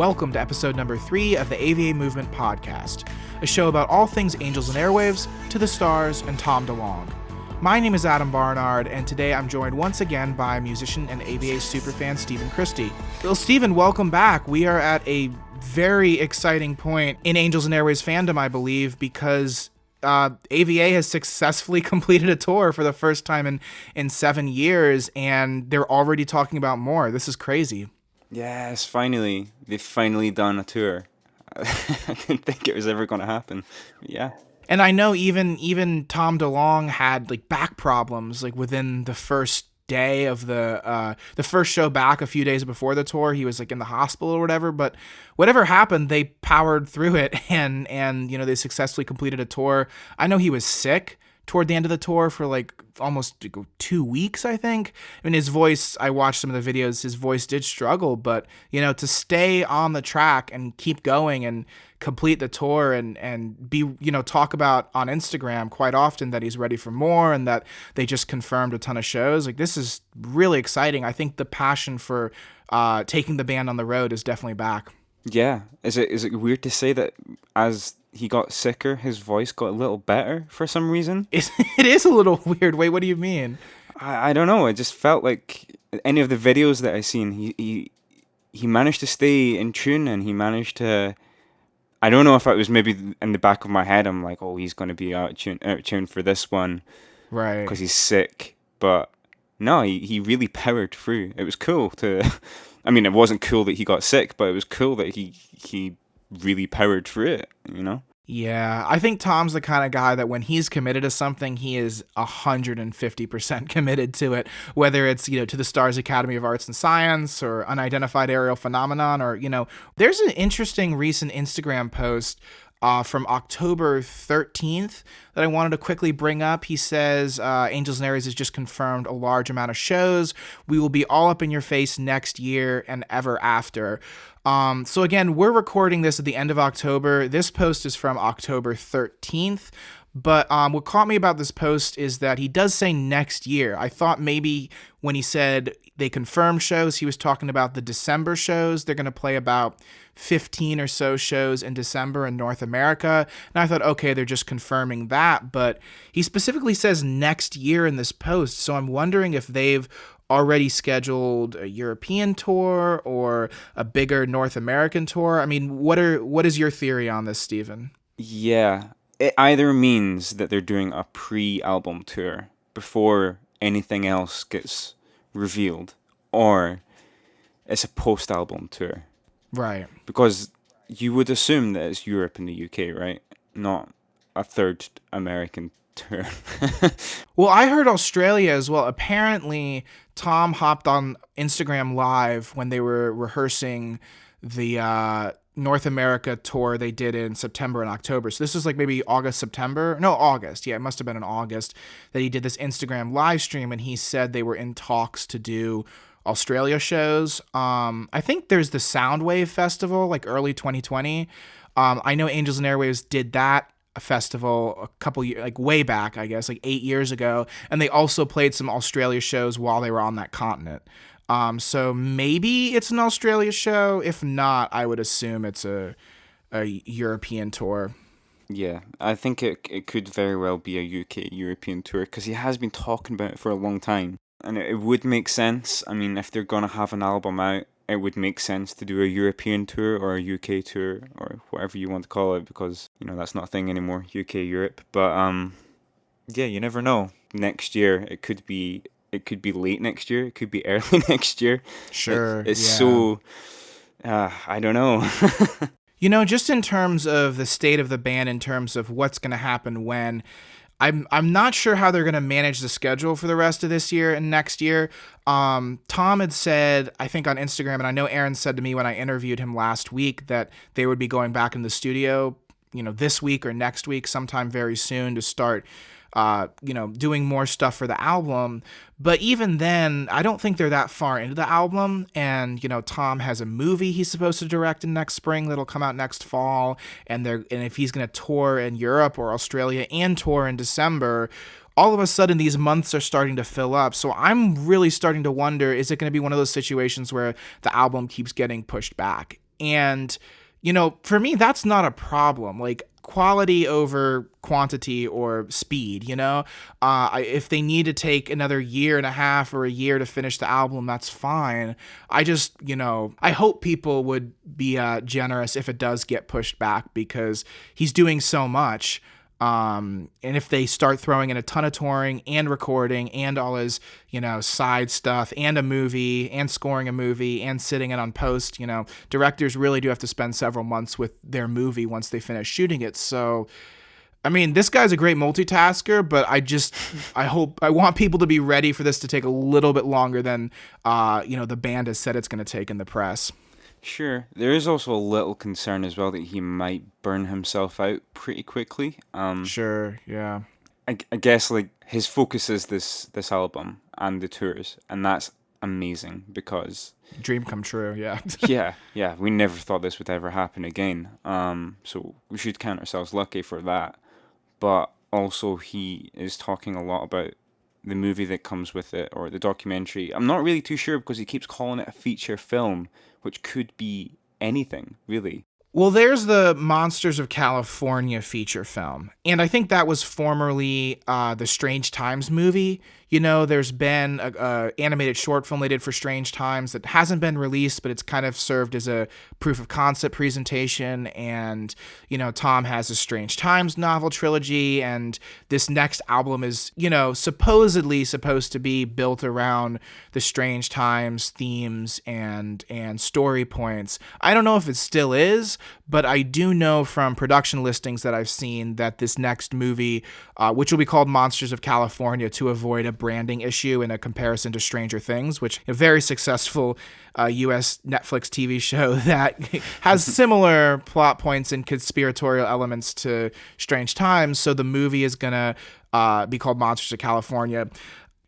Welcome to episode number 3 of the AVA Movement Podcast, a show about all things Angels and Airwaves, To the Stars, and Tom DeLonge. My name is Adam Barnard, and today I'm joined once again by musician and AVA superfan Stephen Christie. Well, Stephen, welcome back. We are at a very exciting point in Angels and Airwaves fandom, I believe, because AVA has successfully completed a tour for the first time in 7 years, and they're already talking about more. This is crazy. Yes, finally. They've finally done a tour. I didn't think it was ever going to happen. But yeah. And I know even Tom DeLonge had like back problems like within the first day of the first show back a few days before the tour. He was like in the hospital or whatever, but whatever happened, they powered through it and they successfully completed a tour. I know he was sick toward the end of the tour for like almost 2 weeks, I think. I mean, his voice, I watched some of the videos, his voice did struggle, but to stay on the track and keep going and complete the tour and be, talk about on Instagram quite often that he's ready for more and that they just confirmed a ton of shows. Like, this is really exciting. I think the passion for taking the band on the road is definitely back. Yeah. Is it weird to say that as he got sicker, his voice got a little better for some reason? It is a little weird. Wait, what do you mean? I don't know. It just felt like any of the videos that I seen, he managed to stay in tune, and he managed to. I don't know if it was maybe in the back of my head. I'm like, oh, he's going to be out of tune for this one, right? Because he's sick. But no, he really powered through. It was cool to. I mean, it wasn't cool that he got sick, but it was cool that he really powered through it, Yeah, I think Tom's the kind of guy that when he's committed to something, he is 150% committed to it, whether it's, to the Stars Academy of Arts and Science or Unidentified Aerial Phenomenon or, there's an interesting recent Instagram post from October 13th that I wanted to quickly bring up. He says, Angels and Airwaves has just confirmed a large amount of shows. We will be all up in your face next year and ever after. So again, we're recording this at the end of October. This post is from October 13th. But what caught me about this post is that he does say next year. I thought maybe when he said they confirmed shows, he was talking about the December shows. They're going to play about 15 or so shows in December in North America. And I thought, okay, they're just confirming that. But he specifically says next year in this post. So I'm wondering if they've already scheduled a European tour or a bigger North American tour. I mean, what is your theory on this, Stephen? Yeah. It either means that they're doing a pre-album tour before anything else gets revealed, or it's a post-album tour. Right. Because you would assume that it's Europe and the UK, right? Not a third American tour. Well, I heard Australia as well. Apparently, Tom hopped on Instagram Live when they were rehearsing the North America tour they did in September and October. So this was like maybe August. Yeah, it must have been in August that he did this Instagram live stream, and he said they were in talks to do Australia shows. I think there's the Soundwave Festival, like early 2020. I know Angels and Airwaves did that a festival a couple years, like way back, I guess, like 8 years ago. And they also played some Australia shows while they were on that continent. So maybe it's an Australia show. If not, I would assume it's a European tour. Yeah, I think it could very well be a UK European tour, because he has been talking about it for a long time. And it would make sense. I mean, if they're going to have an album out, it would make sense to do a European tour or a UK tour or whatever you want to call it, because, that's not a thing anymore, UK, Europe. But, yeah, you never know. Next year, it could be late next year. It could be early next year. Sure. It's so, I don't know. Just in terms of the state of the band, in terms of what's going to happen when, I'm not sure how they're going to manage the schedule for the rest of this year and next year. Tom had said, I think on Instagram, and I know Aaron said to me when I interviewed him last week that they would be going back in the studio, this week or next week, sometime very soon to start doing more stuff for the album. But even then, I don't think they're that far into the album. And, Tom has a movie he's supposed to direct in next spring that'll come out next fall. And if he's going to tour in Europe or Australia and tour in December, all of a sudden these months are starting to fill up. So I'm really starting to wonder, is it going to be one of those situations where the album keeps getting pushed back? And, for me, that's not a problem. Like, quality over quantity or speed, if they need to take another year and a half or a year to finish the album, that's fine. I just, I hope people would be generous if it does get pushed back, because he's doing so much. And if they start throwing in a ton of touring and recording and all his, side stuff and a movie and scoring a movie and sitting in on post, directors really do have to spend several months with their movie once they finish shooting it. So, I mean, this guy's a great multitasker, but I want people to be ready for this to take a little bit longer than, the band has said it's going to take in the press. Sure. There is also a little concern as well that he might burn himself out pretty quickly. Sure, yeah. I guess, like, his focus is this album and the tours, and that's amazing because... Dream come true, yeah. yeah. We never thought this would ever happen again. So we should count ourselves lucky for that. But also he is talking a lot about the movie that comes with it, or the documentary. I'm not really too sure because he keeps calling it a feature film, which could be anything, really. Well, there's the Monsters of California feature film, and I think that was formerly the Strange Times movie. There's been a animated short film they did for Strange Times that hasn't been released, but it's kind of served as a proof of concept presentation. And, Tom has a Strange Times novel trilogy, and this next album is, supposedly supposed to be built around the Strange Times themes and story points. I don't know if it still is, but I do know from production listings that I've seen that this next movie, which will be called Monsters of California to avoid a branding issue in a comparison to Stranger Things, which a very successful U.S. Netflix TV show that has similar plot points and conspiratorial elements to Strange Times. So the movie is going to be called Monsters of California.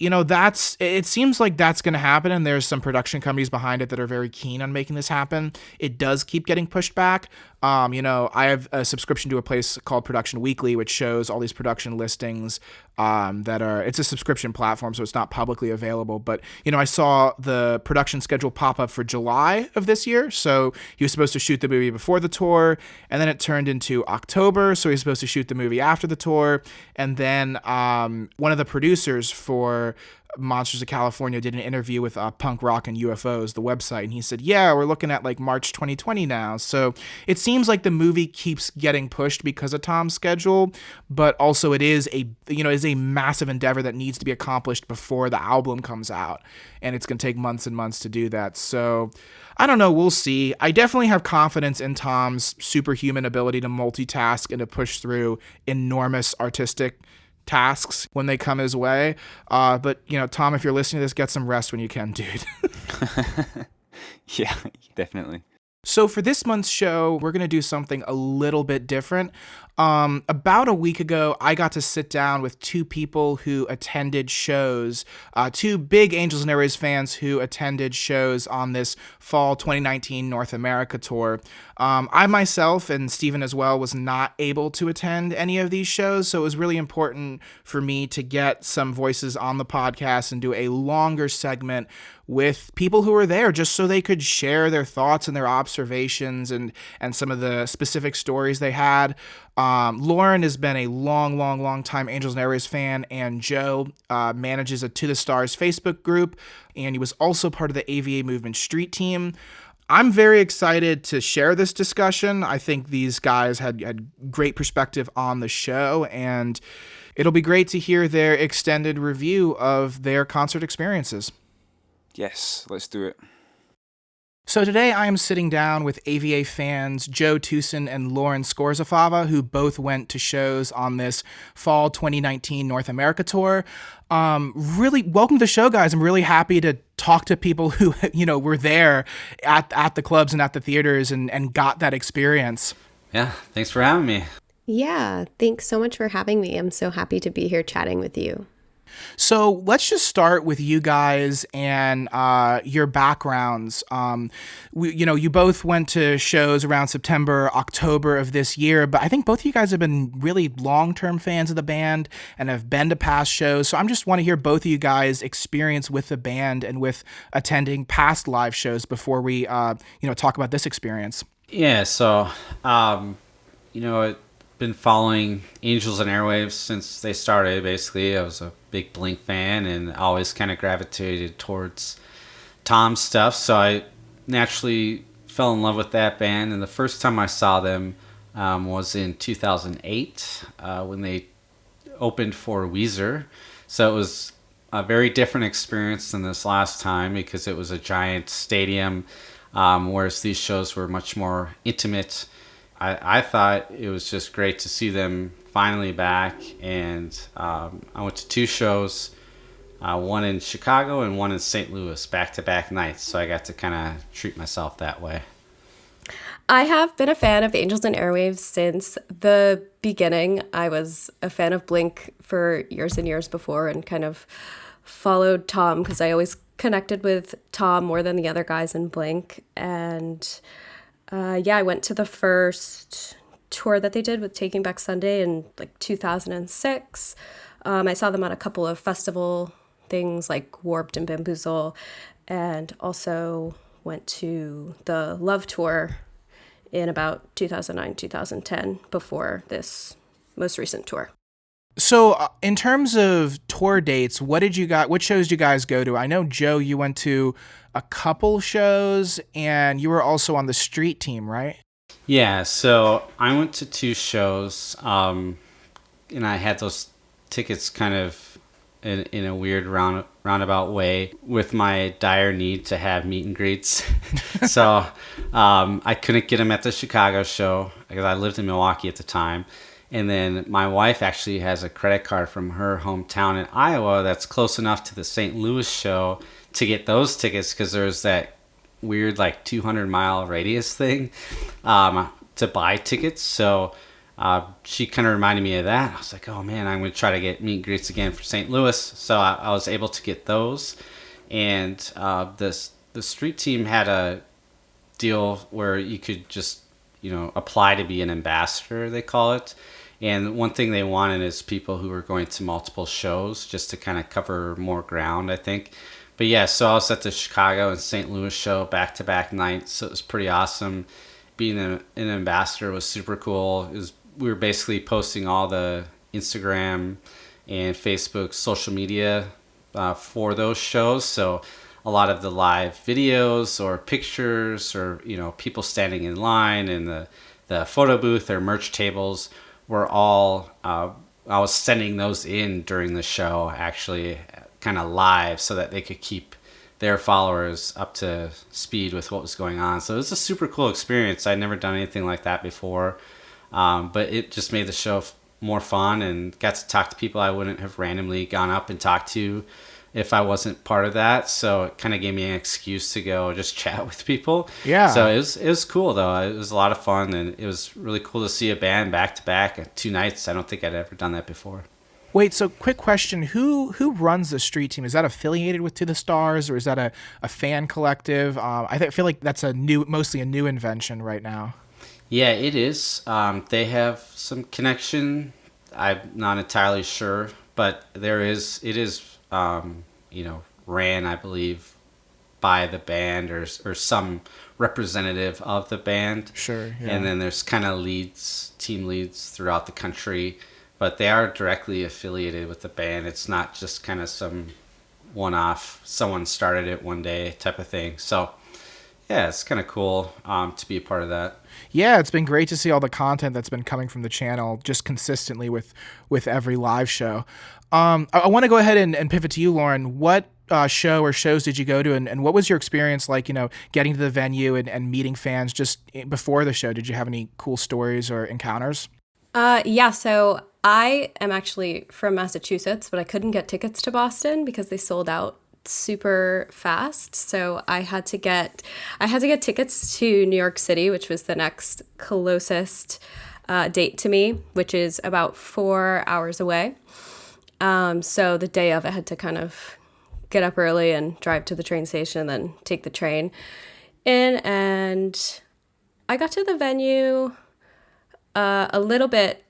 It seems like that's going to happen, and there's some production companies behind it that are very keen on making this happen. It does keep getting pushed back. I have a subscription to a place called Production Weekly, which shows all these production listings it's a subscription platform, so it's not publicly available. But, I saw the production schedule pop up for July of this year. So he was supposed to shoot the movie before the tour, and then it turned into October. So he's supposed to shoot the movie after the tour. And then one of the producers for Monsters of California did an interview with Punk Rock and UFOs, the website, and he said, yeah, we're looking at like March 2020 now. So it seems like the movie keeps getting pushed because of Tom's schedule, but also it is a massive endeavor that needs to be accomplished before the album comes out, and it's going to take months and months to do that. So I don't know, we'll see. I definitely have confidence in Tom's superhuman ability to multitask and to push through enormous artistic tasks when they come his way. But, Tom, if you're listening to this, get some rest when you can, dude. Yeah, definitely. So for this month's show, we're going to do something a little bit different. About a week ago, I got to sit down with two people who attended shows, two big Angels and Airwaves fans who attended shows on this fall 2019 North America tour. I myself, and Steven as well, was not able to attend any of these shows, so it was really important for me to get some voices on the podcast and do a longer segment with people who were there just so they could share their thoughts and their observations and some of the specific stories they had. Lauren has been a long time Angels and Airwaves fan, and Joe manages a To The Stars Facebook group, and he was also part of the AVA Movement Street team. I'm very excited to share this discussion. I think these guys had great perspective on the show, and it'll be great to hear their extended review of their concert experiences. Yes, let's do it. So today I am sitting down with AVA fans Joe Thueson and Lauren Scorzafava, who both went to shows on this fall 2019 North America tour. Really, welcome to the show, guys. I'm really happy to talk to people who, were there at the clubs and at the theaters and got that experience. Yeah, thanks for having me. Yeah, thanks so much for having me. I'm so happy to be here chatting with you. So let's just start with you guys and your backgrounds. You both went to shows around September, October of this year, but I think both of you guys have been really long-term fans of the band and have been to past shows. So I just want to hear both of you guys' experience with the band and with attending past live shows before we, talk about this experience. Yeah, so, I've been following Angels and Airwaves since they started, basically. I was a big Blink fan and always kind of gravitated towards Tom's stuff, so I naturally fell in love with that band. And the first time I saw them was in 2008 when they opened for Weezer. So it was a very different experience than this last time because it was a giant stadium, whereas these shows were much more intimate. I thought it was just great to see them finally back, and I went to 2 shows, one in Chicago and one in St. Louis, back-to-back nights, so I got to kind of treat myself that way. I have been a fan of Angels and Airwaves since the beginning. I was a fan of Blink for years and years before and kind of followed Tom because I always connected with Tom more than the other guys in Blink, and I went to the first tour that they did with Taking Back Sunday in 2006. I saw them at a couple of festival things like Warped and Bamboozle, and also went to the Love Tour in about 2009, 2010 before this most recent tour. So in terms of tour dates, what shows did you guys go to? I know, Joe, you went to a couple shows and you were also on the street team, right? Yeah, so I went to 2 shows, and I had those tickets kind of in a weird roundabout way with my dire need to have meet and greets. So I couldn't get them at the Chicago show because I lived in Milwaukee at the time. And then my wife actually has a credit card from her hometown in Iowa that's close enough to the St. Louis show to get those tickets because there's that weird 200-mile radius thing to buy tickets. So she kind of reminded me of that. I was like, oh man, I'm going to try to get meet and greets again for St. Louis. So I was able to get those. And the street team had a deal where you could just apply to be an ambassador, they call it. And one thing they wanted is people who were going to multiple shows just to kind of cover more ground, I think. But yeah, so I was at the Chicago and St. Louis show back-to-back nights, so it was pretty awesome. Being an ambassador was super cool. We were basically posting all the Instagram and Facebook social media for those shows, so a lot of the live videos or pictures or people standing in line in the photo booth or merch tables were all I was sending those in during the show, actually kind of live, so that they could keep their followers up to speed with what was going on. So it was a super cool experience. I'd never done anything like that before, but it just made the show more fun and got to talk to people I wouldn't have randomly gone up and talked to if I wasn't part of that. So it kind of gave me an excuse to go just chat with people. Yeah. So it was cool though. It was a lot of fun, and it was really cool to see a band back to back at 2 nights. I don't think I'd ever done that before. Wait, so quick question. Who runs the street team? Is that affiliated with To The Stars, or is that a fan collective? I feel like that's mostly a new invention right now. Yeah, it is. They have some connection. I'm not entirely sure, but it is ran, I believe, by the band or some representative of the band. Sure. Yeah. And then there's kind of team leads throughout the country, but they are directly affiliated with the band. It's not just kind of some one-off, someone started it one day type of thing. So yeah, it's kind of cool to be a part of that. Yeah, it's been great to see all the content that's been coming from the channel just consistently with every live show. I want to go ahead and pivot to you, Lauren. What show or shows did you go to, and what was your experience like, getting to the venue and meeting fans just before the show? Did you have any cool stories or encounters? So I am actually from Massachusetts, but I couldn't get tickets to Boston because they sold out super fast. So I had to get tickets to New York City, which was the next closest date to me, which is about 4 hours away. So the day of, I had to kind of get up early and drive to the train station and then take the train in. And I got to the venue a little bit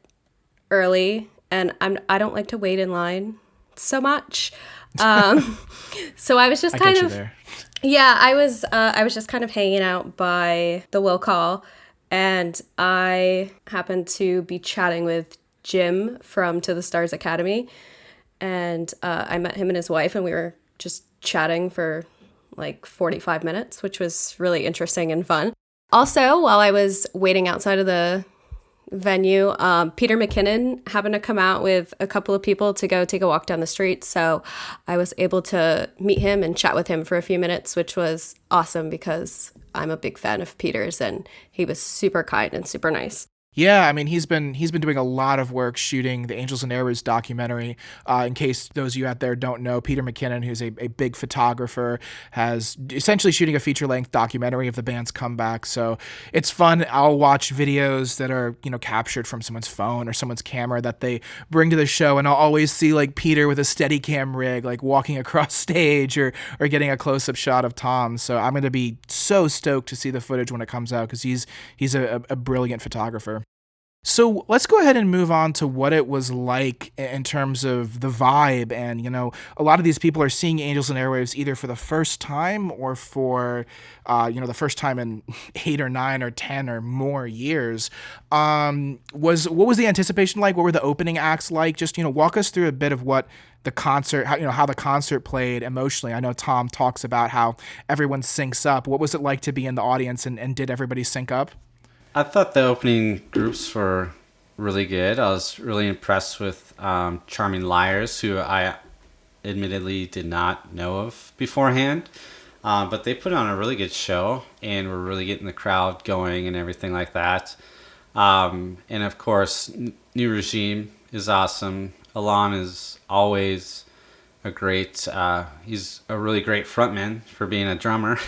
early, and I don't like to wait in line so much. So I was just kind of yeah, I was just kind of hanging out by the will call, and I happened to be chatting with Jim from To the Stars Academy, and I met him and his wife, and we were just chatting for like 45 minutes, which was really interesting and fun. Also, while I was waiting outside of the venue, Peter McKinnon happened to come out with a couple of people to go take a walk down the street. So I was able to meet him and chat with him for a few minutes, which was awesome because I'm a big fan of Peter's, and he was super kind and super nice. Yeah, I mean, he's been doing a lot of work shooting the Angels and Airwaves documentary. In case those of you out there don't know, Peter McKinnon, who's a big photographer, has essentially shooting a feature-length documentary of the band's comeback. So it's fun. I'll watch videos that are, captured from someone's phone or someone's camera that they bring to the show, and I'll always see like Peter with a Steadicam rig, like walking across stage or getting a close-up shot of Tom. So I'm going to be so stoked to see the footage when it comes out because he's a brilliant photographer. So let's go ahead and move on to what it was like in terms of the vibe. And, a lot of these people are seeing Angels and Airwaves either for the first time or for, the first time in 8 or 9 or 10 or more years. What was the anticipation like? What were the opening acts like? Just, walk us through a bit of what the concert, how the concert played emotionally. I know Tom talks about how everyone syncs up. What was it like to be in the audience, and did everybody sync up? I thought the opening groups were really good. I was really impressed with Charming Liars, who I admittedly did not know of beforehand. But they put on a really good show and were really getting the crowd going and everything like that. And of course, New Regime is awesome. Alon is always he's a really great frontman for being a drummer.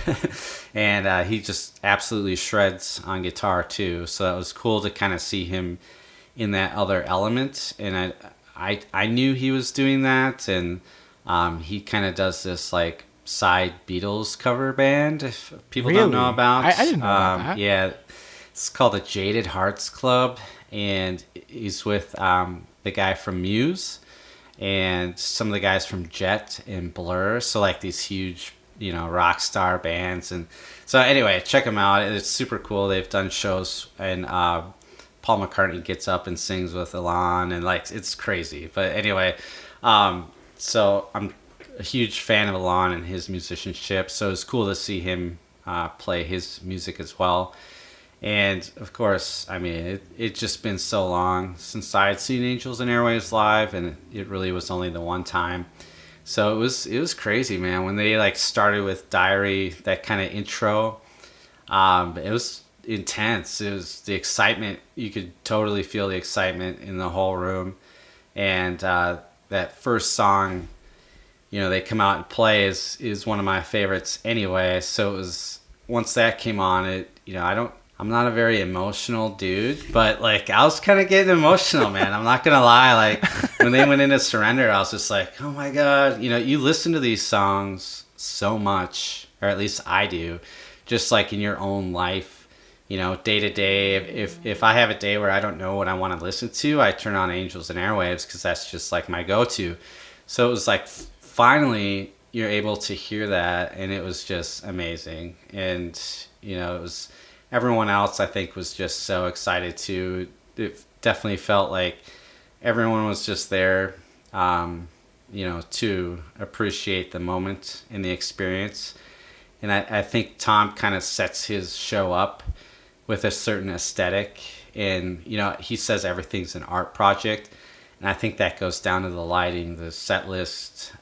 And he just absolutely shreds on guitar too. So that was cool to kind of see him in that other element. And I knew he was doing that. And he kind of does this like side Beatles cover band, if people don't know about. I didn't know about that. Yeah, it's called the Jaded Hearts Club. And he's with the guy from Muse and some of the guys from Jet and Blur. So like these huge, rock star bands. And so anyway, check them out. It's super cool. They've done shows, and Paul McCartney gets up and sings with Alon, and like, it's crazy. But anyway, so I'm a huge fan of Alon and his musicianship. So it's cool to see him play his music as well. And of course, I mean, it's just been so long since I had seen Angels and Airwaves live, and it really was only the one time. So it was crazy, man. When they like started with Diary, that kind of intro, it was intense. It was the excitement. You could totally feel the excitement in the whole room. And that first song, they come out and play is one of my favorites anyway. So it was, once that came on, I'm not a very emotional dude, but like I was kind of getting emotional, man. I'm not gonna lie. Like when they went into Surrender, I was just like, oh my God. You listen to these songs so much, or at least I do, just like in your own life, day to day. If I have a day where I don't know what I want to listen to, I turn on Angels and Airwaves because that's just like my go-to. So it was like finally you're able to hear that, and it was just amazing. And it was. Everyone else, I think, was just so excited too. It definitely felt like everyone was just there, to appreciate the moment and the experience. And I think Tom kind of sets his show up with a certain aesthetic. And, he says everything's an art project. And I think that goes down to the lighting, the set list.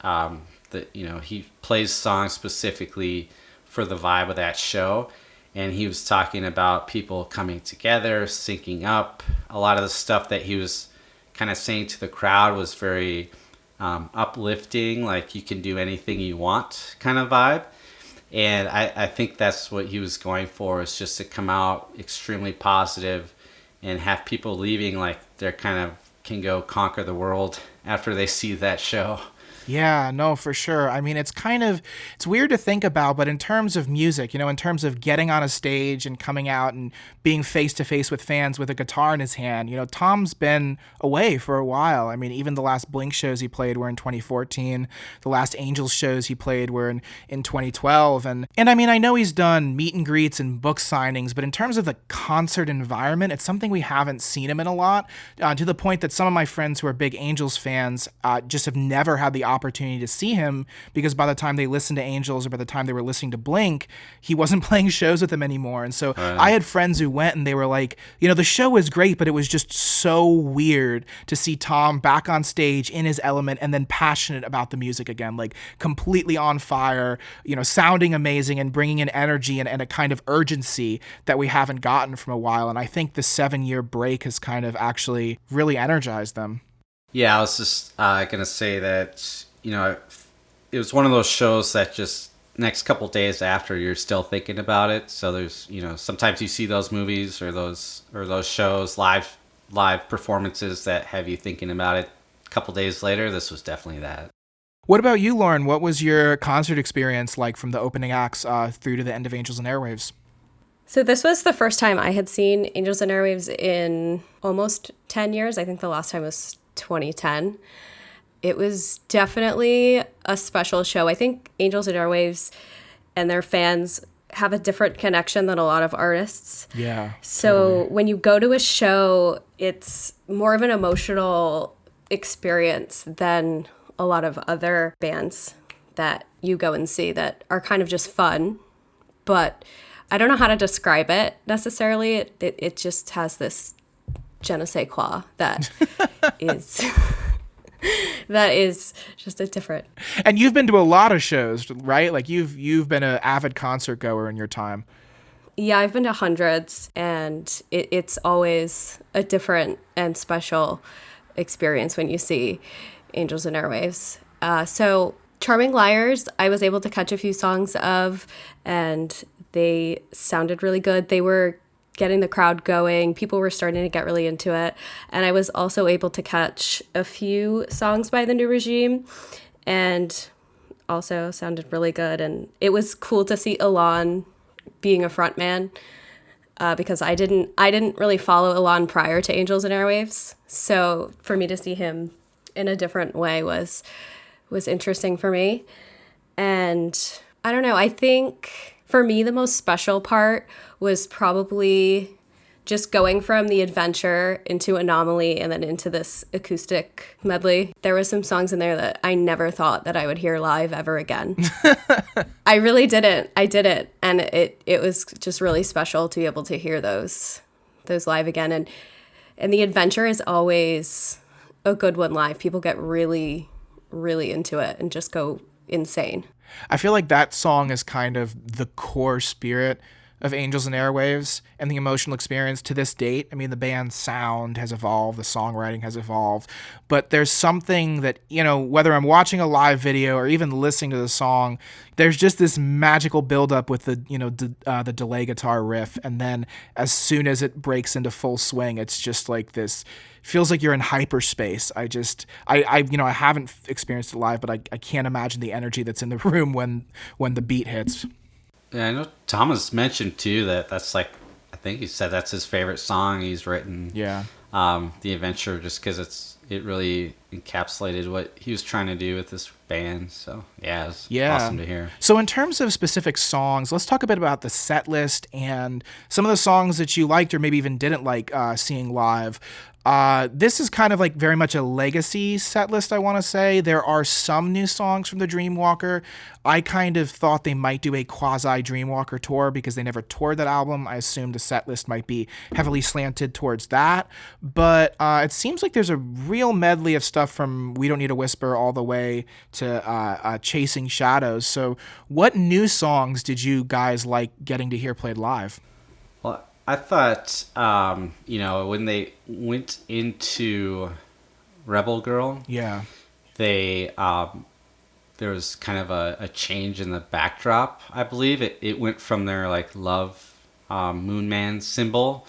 He plays songs specifically for the vibe of that show. And he was talking about people coming together, syncing up. A lot of the stuff that he was kind of saying to the crowd was very uplifting, like you can do anything you want kind of vibe. And I think that's what he was going for, is just to come out extremely positive and have people leaving like they're kind of can go conquer the world after they see that show. Yeah, no, for sure. I mean, it's weird to think about, but in terms of music, in terms of getting on a stage and coming out and being face to face with fans with a guitar in his hand, Tom's been away for a while. I mean, even the last Blink shows he played were in 2014. The last Angels shows he played were in 2012. And I mean, I know he's done meet and greets and book signings, but in terms of the concert environment, it's something we haven't seen him in a lot, to the point that some of my friends who are big Angels fans just have never had the opportunity to see him, because by the time they listened to Angels or by the time they were listening to Blink, he wasn't playing shows with them anymore. And so I had friends who went and they were like, the show was great, but it was just so weird to see Tom back on stage in his element and then passionate about the music again, like completely on fire, sounding amazing and bringing in energy and a kind of urgency that we haven't gotten from a while. And I think the 7-year break has kind of actually really energized them. Yeah, I was just going to say that, it was one of those shows that just next couple days after you're still thinking about it. So there's, sometimes you see those movies or those shows, live performances that have you thinking about it a couple days later. This was definitely that. What about you, Lauren? What was your concert experience like from the opening acts through to the end of Angels and Airwaves? So this was the first time I had seen Angels and Airwaves in almost 10 years. I think the last time was 2010. It was definitely a special show. I think Angels and Airwaves and their fans have a different connection than a lot of artists. Yeah. So totally. When you go to a show, it's more of an emotional experience than a lot of other bands that you go and see that are kind of just fun. But I don't know how to describe it necessarily. It just has this je ne sais quoi that is that is just a different. And you've been to a lot of shows, right? Like you've been an avid concert goer in your time. Yeah, I've been to hundreds, and it's always a different and special experience when you see Angels and Airwaves. So Charming Liars, I was able to catch a few songs of, and they sounded really good. They were getting the crowd going. People were starting to get really into it. And I was also able to catch a few songs by the New Regime, and also sounded really good. And it was cool to see Ilan being a frontman, because I didn't really follow Ilan prior to Angels and Airwaves. So for me to see him in a different way was interesting for me. And I don't know, I think for me the most special part was probably just going from the Adventure into Anomaly and then into this acoustic medley. There were some songs in there that I never thought that I would hear live ever again. I really didn't. I didn't. And it was just really special to be able to hear those live again. And the Adventure is always a good one live. People get really, really into it and just go insane. I feel like that song is kind of the core spirit of Angels and Airwaves and the emotional experience to this date. I mean, the band's sound has evolved, the songwriting has evolved, but there's something that, whether I'm watching a live video or even listening to the song, there's just this magical buildup with the, the delay guitar riff. And then as soon as it breaks into full swing, it's just like this, feels like you're in hyperspace. I haven't experienced it live, but I can't imagine the energy that's in the room when the beat hits. Yeah, I know Thomas mentioned too that's like, I think he said that's his favorite song he's written. Yeah. The Adventure, just because it really encapsulated what he was trying to do with this band. So yeah, it's awesome to hear. So in terms of specific songs, let's talk a bit about the set list and some of the songs that you liked or maybe even didn't like seeing live. This is kind of like very much a legacy set list, I want to say. There are some new songs from the Dreamwalker. I kind of thought they might do a quasi Dreamwalker tour because they never toured that album. I assumed the set list might be heavily slanted towards that. But it seems like there's a real medley of stuff from We Don't Need a Whisper all the way to Chasing Shadows. So what new songs did you guys like getting to hear played live? Well, I thought, when they went into Rebel Girl, they there was kind of a change in the backdrop. I believe it went from their like love Moon Man symbol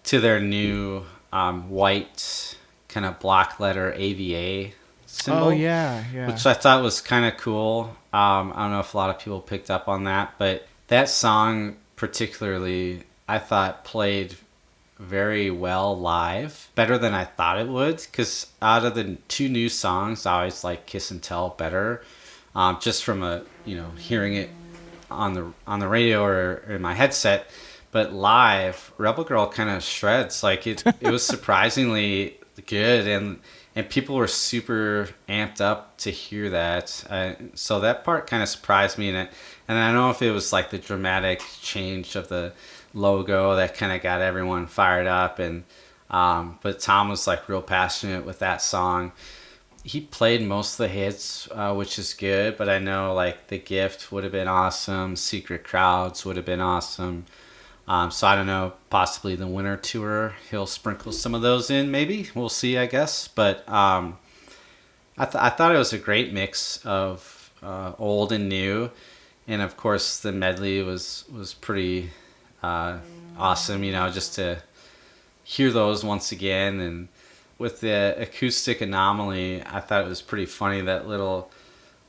to their new white kind of block letter AVA symbol. Oh, yeah. Which I thought was kind of cool. I don't know if a lot of people picked up on that, but that song particularly, I thought played very well live, better than I thought it would, because out of the two new songs, I always like Kiss and Tell better, just from hearing it on the radio or in my headset. But live, Rebel Girl kind of shreds. Like it was surprisingly good, and people were super amped up to hear that. So that part kind of surprised me, and I don't know if it was like the dramatic change of the logo that kind of got everyone fired up, and but Tom was like real passionate with that song. He played most of the hits, which is good, but I know like The Gift would have been awesome, Secret Crowds would have been awesome. So I don't know, possibly the Winter Tour, he'll sprinkle some of those in, maybe. We'll see, I guess. But I thought it was a great mix of old and new. And, of course, the medley was pretty awesome, just to hear those once again. And with the acoustic anomaly, I thought it was pretty funny, that little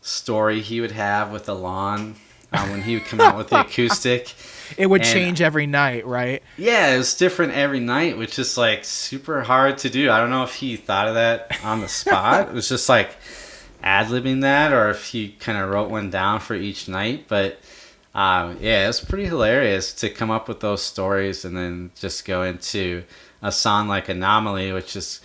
story he would have with the lawn when he would come out with the acoustic. It would change every night, right? Yeah, it was different every night, which is like super hard to do. I don't know if he thought of that on the spot. It was just like ad-libbing that, or if he kind of wrote one down for each night. But yeah, it was pretty hilarious to come up with those stories and then just go into a song like Anomaly, which is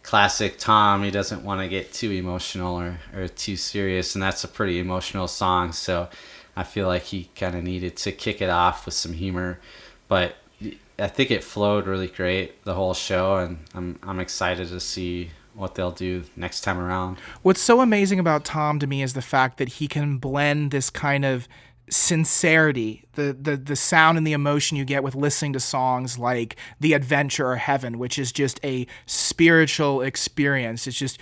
classic Tom. He doesn't want to get too emotional or too serious, and that's a pretty emotional song. So I feel like he kind of needed to kick it off with some humor, but I think it flowed really great the whole show, and I'm excited to see what they'll do next time around. What's so amazing about Tom to me is the fact that he can blend this kind of sincerity, the sound and the emotion you get with listening to songs like The Adventure or Heaven, which is just a spiritual experience. It's just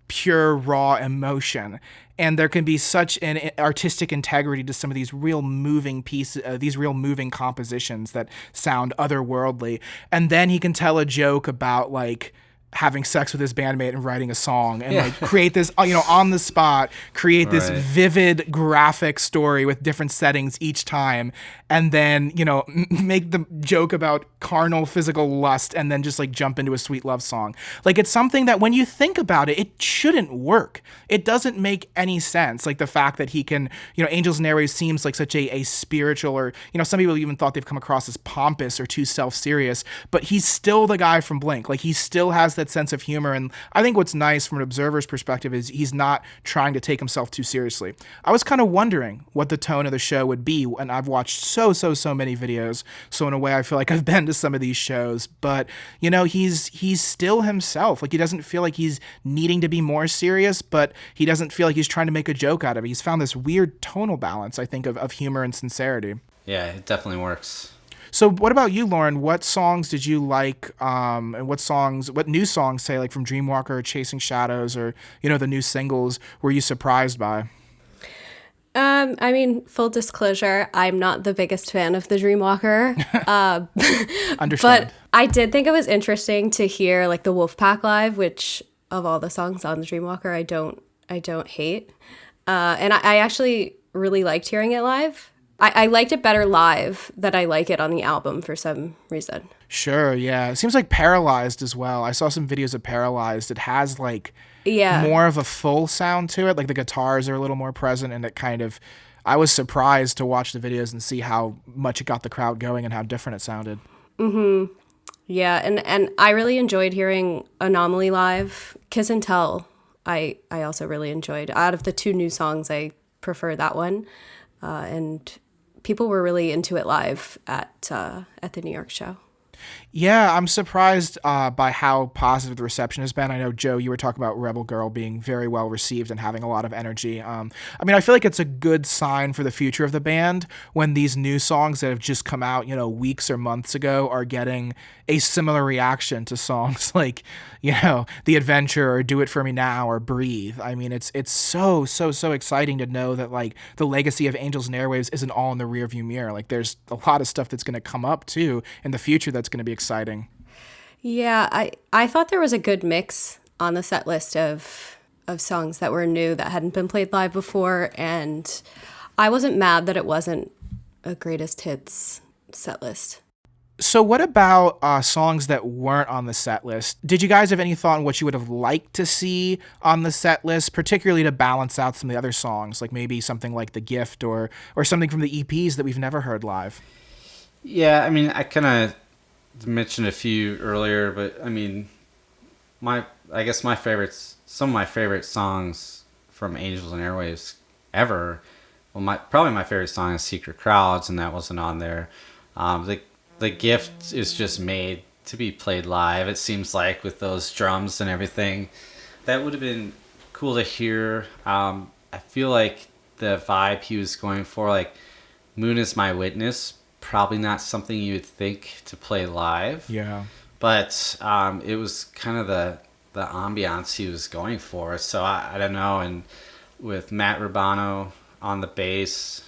pure raw emotion, and there can be such an artistic integrity to some of these real moving pieces, these real moving compositions that sound otherworldly. And then he can tell a joke about like having sex with his bandmate and writing a song, and like create this, on the spot, create this vivid graphic story with different settings each time. And then, make the joke about carnal physical lust, and then just like jump into a sweet love song. Like, it's something that when you think about it, it shouldn't work. It doesn't make any sense. Like the fact that he can, Angels and Airwaves seems like such a spiritual, or, some people even thought they've come across as pompous or too self-serious, but he's still the guy from Blink. Like, he still has that sense of humor. And I think what's nice from an observer's perspective is he's not trying to take himself too seriously. I was kind of wondering what the tone of the show would be, and I've watched so many videos, so in a way I feel like I've been to some of these shows, but he's still himself. Like, he doesn't feel like he's needing to be more serious, but he doesn't feel like he's trying to make a joke out of it. He's found this weird tonal balance, I think, of humor and sincerity. Yeah, it definitely works. So what about you, Lauren? What songs did you like, and what new songs, say, like from Dreamwalker or Chasing Shadows, or, the new singles, were you surprised by? Full disclosure, I'm not the biggest fan of the Dreamwalker. Understand. But I did think it was interesting to hear like the Wolfpack live, which of all the songs on the Dreamwalker, I don't hate. And I actually really liked hearing it live. I liked it better live than I like it on the album for some reason. Sure, yeah. It seems like Paralyzed as well. I saw some videos of Paralyzed. It has like more of a full sound to it. Like the guitars are a little more present, and it kind of, I was surprised to watch the videos and see how much it got the crowd going and how different it sounded. Mm-hmm. Yeah, and I really enjoyed hearing Anomaly live. Kiss and Tell, I also really enjoyed. Out of the two new songs, I prefer that one. And people were really into it live at the New York show. Yeah, I'm surprised by how positive the reception has been. I know, Joe, you were talking about Rebel Girl being very well received and having a lot of energy. I feel like it's a good sign for the future of the band when these new songs that have just come out, weeks or months ago are getting a similar reaction to songs like, The Adventure or Do It For Me Now or Breathe. It's so exciting to know that like the legacy of Angels and Airwaves isn't all in the rearview mirror. Like, there's a lot of stuff that's going to come up too in the future that's going to be exciting. Yeah, I thought there was a good mix on the set list of of songs that were new that hadn't been played live before, and I wasn't mad that it wasn't a greatest hits set list. So what about songs that weren't on the set list? Did you guys have any thought on what you would have liked to see on the set list, particularly to balance out some of the other songs, like maybe something like The Gift or something from the EPs that we've never heard live? Yeah, I mean, I kind of mentioned a few earlier, but I mean, I guess some of my favorite songs from Angels and Airwaves ever. Well, probably my favorite song is Secret Crowds, and that wasn't on there. The Gift is just made to be played live, it seems like, with those drums and everything. That would have been cool to hear. I feel like the vibe he was going for, like Moon Is My Witness, probably not something you would think to play live. Yeah. But it was kind of the ambiance he was going for. So I don't know. And with Matt Rubano on the bass,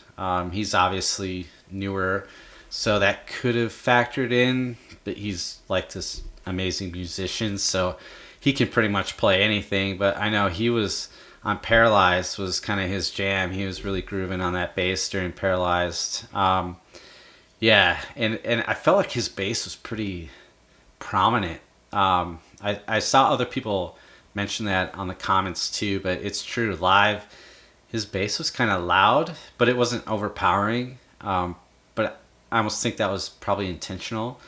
he's obviously newer, so that could have factored in, but he's like this amazing musician, so he can pretty much play anything. But I know he was on Paralyzed was kind of his jam. He was really grooving on that bass during Paralyzed. Yeah, and I felt like his bass was pretty prominent. I saw other people mention that on the comments too, but it's true. Live, his bass was kind of loud, but it wasn't overpowering. But I almost think that was probably intentional.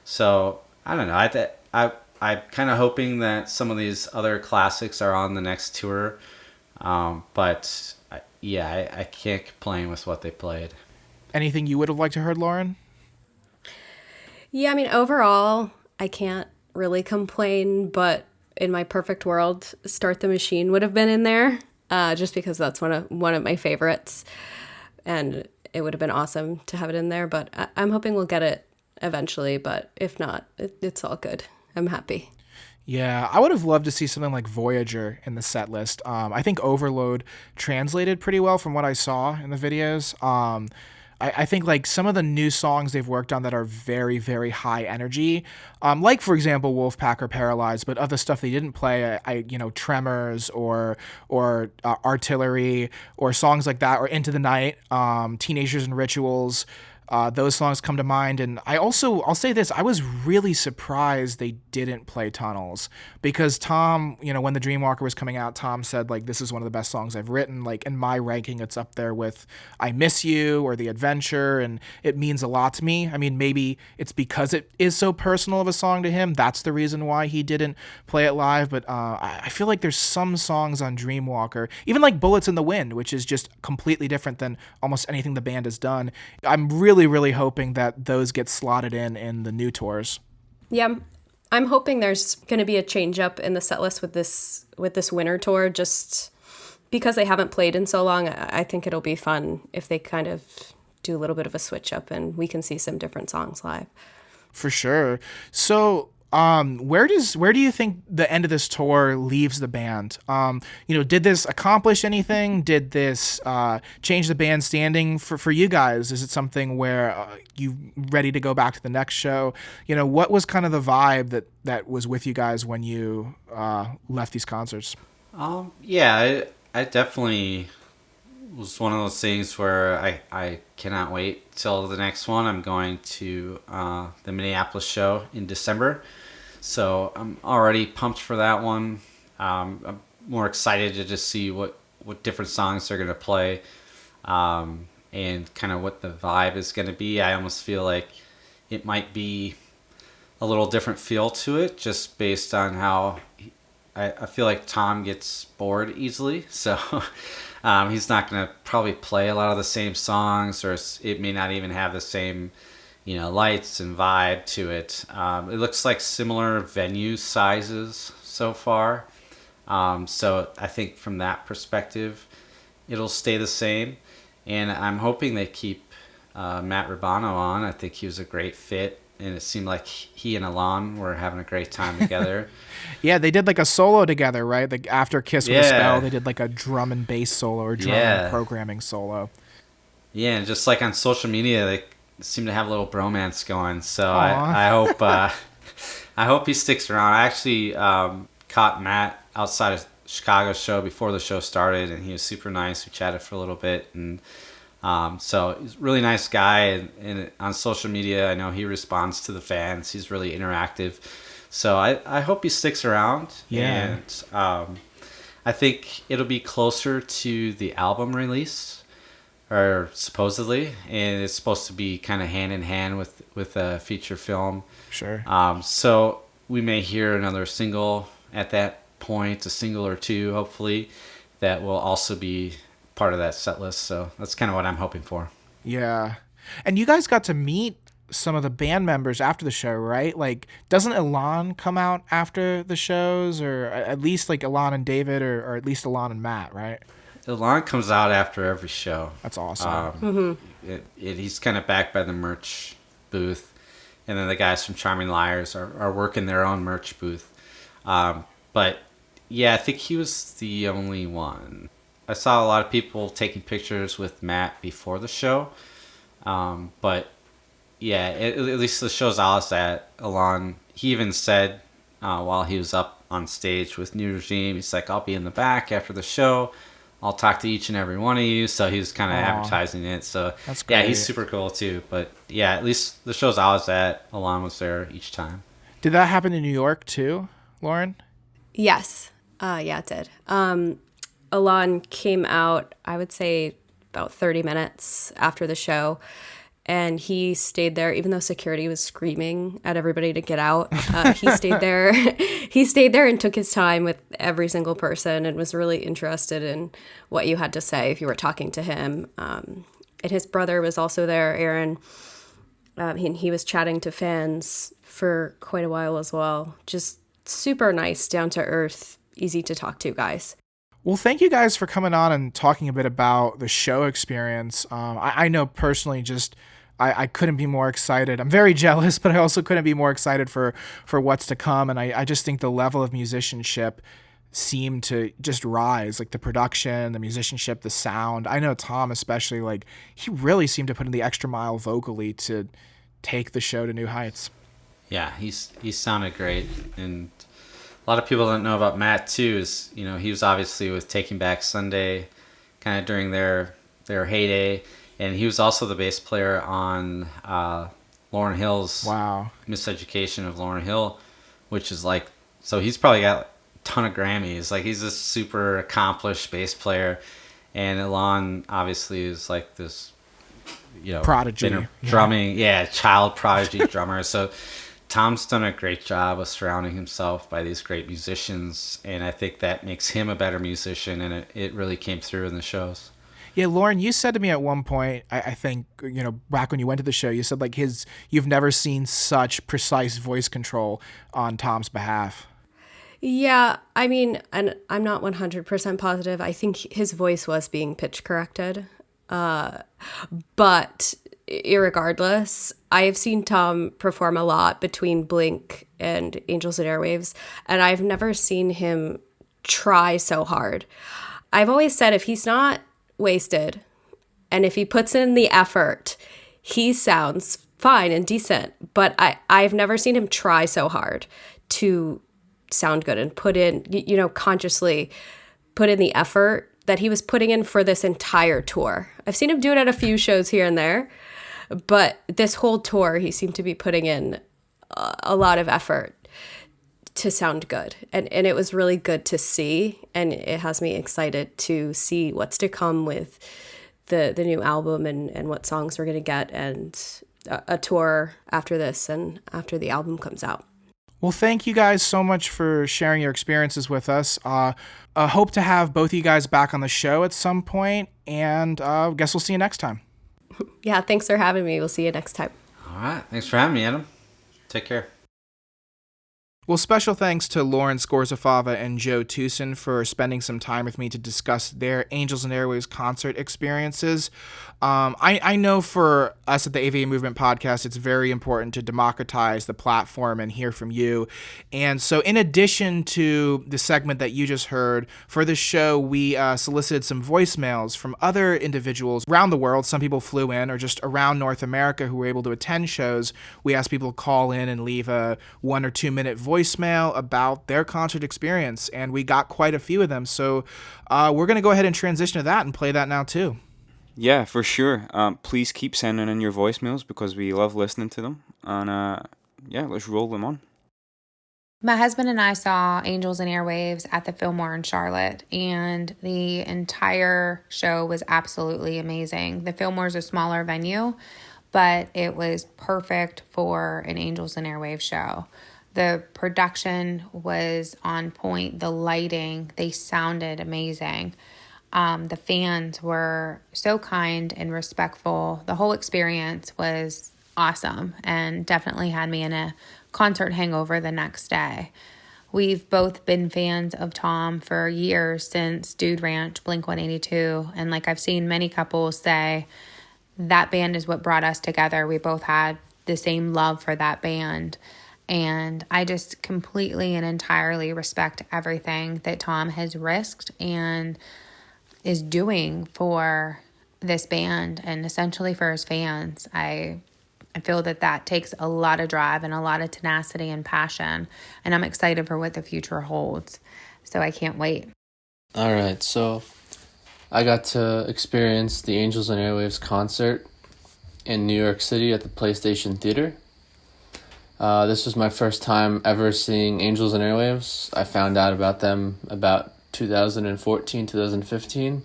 So I don't know. I'm kind of hoping that some of these other classics are on the next tour. But I can't complain with what they played. Anything you would have liked to heard, Lauren? Yeah, I mean, overall, I can't really complain, but in my perfect world, Start the Machine would have been in there, just because that's one of my favorites, and it would have been awesome to have it in there. But I'm hoping we'll get it eventually, but if not, it's all good. I'm happy. Yeah, I would have loved to see something like Voyager in the set list. I think Overload translated pretty well from what I saw in the videos. I think like some of the new songs they've worked on that are very, very high energy, like for example Wolfpack or Paralyzed, but other stuff they didn't play, Tremors or Artillery or songs like that, or Into the Night, Teenagers and Rituals. Those songs come to mind. And I'll say this, I was really surprised they didn't play Tunnels, because Tom, when the Dreamwalker was coming out, Tom said like, this is one of the best songs I've written. Like in my ranking, it's up there with I Miss You or The Adventure, and it means a lot to me. I mean, maybe it's because it is so personal of a song to him. That's the reason why he didn't play it live. But I feel like there's some songs on Dreamwalker, even like Bullets in the Wind, which is just completely different than almost anything the band has done. I'm really hoping that those get slotted in the new tours. Yeah, I'm hoping there's going to be a change up in the set list with this winter tour, just because they haven't played in so long. I think it'll be fun if they kind of do a little bit of a switch up and we can see some different songs live. For sure. So where do you think the end of this tour leaves the band? Did this accomplish anything? Did this change the band standing for you guys? Is it something where you ready to go back to the next show? What was kind of the vibe that was with you guys when you left these concerts? I definitely was one of those things where I cannot wait till the next one. I'm going to the Minneapolis show in December, so I'm already pumped for that one. I'm more excited to just see what different songs they're going to play, and kind of what the vibe is going to be. I almost feel like it might be a little different feel to it, just based on how I feel like Tom gets bored easily, so he's not going to probably play a lot of the same songs, or it may not even have the same, lights and vibe to it. It looks like similar venue sizes so far, so I think from that perspective, it'll stay the same, and I'm hoping they keep Matt Rubano on. I think he was a great fit, and it seemed like he and Alon were having a great time together. Yeah, they did like a solo together, right? Like after Kiss with a Spell, they did like a drum and bass solo or drum and programming solo. Yeah, and just like on social media, they seem to have a little bromance going. So I hope he sticks around. I actually caught Matt outside of Chicago show before the show started, and he was super nice. We chatted for a little bit, and so he's a really nice guy. And on social media, I know he responds to the fans. He's really interactive. So I hope he sticks around. Yeah. And I think it'll be closer to the album release, or supposedly, and it's supposed to be kind of hand in hand with a feature film. Sure. So we may hear another single at that point, a single or two, hopefully, that will also be part of that set list. So that's kind of what I'm hoping for. Yeah. And you guys got to meet some of the band members after the show, right? Like, doesn't Ilan come out after the shows, or at least like Ilan and David, or at least Ilan and Matt, right? Ilan comes out after every show. That's awesome. He's kind of back by the merch booth, and then the guys from Charming Liars are working their own merch booth. But yeah, I think he was the only one. I saw a lot of people taking pictures with Matt before the show, but yeah, at least the shows I was at, Ilan, he even said while he was up on stage with New Regime, he's like, I'll be in the back after the show. I'll talk to each and every one of you. So he was kind of advertising it. So that's great. Yeah, he's super cool too. But yeah, at least the shows I was at, Ilan was there each time. Did that happen in New York too, Lauren? Yes. Yeah, it did. Ilan came out, I would say, about 30 minutes after the show. And he stayed there, even though security was screaming at everybody to get out. He stayed there. He stayed there and took his time with every single person and was really interested in what you had to say if you were talking to him. And his brother was also there, Aaron. He was chatting to fans for quite a while as well. Just super nice, down to earth, easy to talk to guys. Well, thank you guys for coming on and talking a bit about the show experience. I know personally, just I couldn't be more excited. I'm very jealous, but I also couldn't be more excited for what's to come. And I just think the level of musicianship seemed to just rise, like the production, the musicianship, the sound. I know Tom especially, like he really seemed to put in the extra mile vocally to take the show to new heights. Yeah, he sounded great. And a lot of people don't know about Matt too. Is he was obviously with Taking Back Sunday, kind of during their heyday, and he was also the bass player on Lauryn Hill's Miseducation of Lauryn Hill, which is like, so he's probably got a ton of Grammys. Like he's a super accomplished bass player, and Ilan obviously is like this, prodigy, drumming, child prodigy drummer. So Tom's done a great job of surrounding himself by these great musicians, and I think that makes him a better musician, and it really came through in the shows. Yeah, Lauren, you said to me at one point, I think, back when you went to the show, you said like you've never seen such precise voice control on Tom's behalf. Yeah, I mean, and I'm not 100% positive. I think his voice was being pitch corrected. But irregardless, I have seen Tom perform a lot between Blink and Angels and Airwaves, and I've never seen him try so hard. I've always said if he's not wasted and if he puts in the effort, he sounds fine and decent. But I've never seen him try so hard to sound good and put in, consciously put in the effort that he was putting in for this entire tour. I've seen him do it at a few shows here and there, but this whole tour, he seemed to be putting in a lot of effort to sound good. And it was really good to see. And it has me excited to see what's to come with the new album and what songs we're going to get, and a tour after this and after the album comes out. Well, thank you guys so much for sharing your experiences with us. Hope to have both of you guys back on the show at some point, and guess we'll see you next time. Yeah, thanks for having me. We'll see you next time. All right. Thanks for having me, Adam. Take care. Well, special thanks to Lauren Scorzafava and Joe Thueson for spending some time with me to discuss their Angels and Airwaves concert experiences. I know for us at the AVA Movement Podcast, it's very important to democratize the platform and hear from you. And so in addition to the segment that you just heard, for this show, we solicited some voicemails from other individuals around the world. Some people flew in, or just around North America, who were able to attend shows. We asked people to call in and leave a 1 or 2 minute voice voicemail about their concert experience, and we got quite a few of them. So we're going to go ahead and transition to that and play that now too. Yeah, for sure. Please keep sending in your voicemails because we love listening to them. And yeah, let's roll them on. My husband and I saw Angels and Airwaves at the Fillmore in Charlotte, and the entire show was absolutely amazing. The Fillmore is a smaller venue, but it was perfect for an Angels and Airwaves show. The production was on point. The lighting, they sounded amazing. The fans were so kind and respectful. The whole experience was awesome and definitely had me in a concert hangover the next day. We've both been fans of Tom for years, since Dude Ranch, Blink-182, and like I've seen many couples say, that band is what brought us together. We both had the same love for that band, and I just completely and entirely respect everything that Tom has risked and is doing for this band and essentially for his fans. I feel that takes a lot of drive and a lot of tenacity and passion, and I'm excited for what the future holds. So I can't wait. All right, so I got to experience the Angels and Airwaves concert in New York City at the PlayStation Theater. This was my first time ever seeing Angels and Airwaves. I found out about them about 2014, 2015,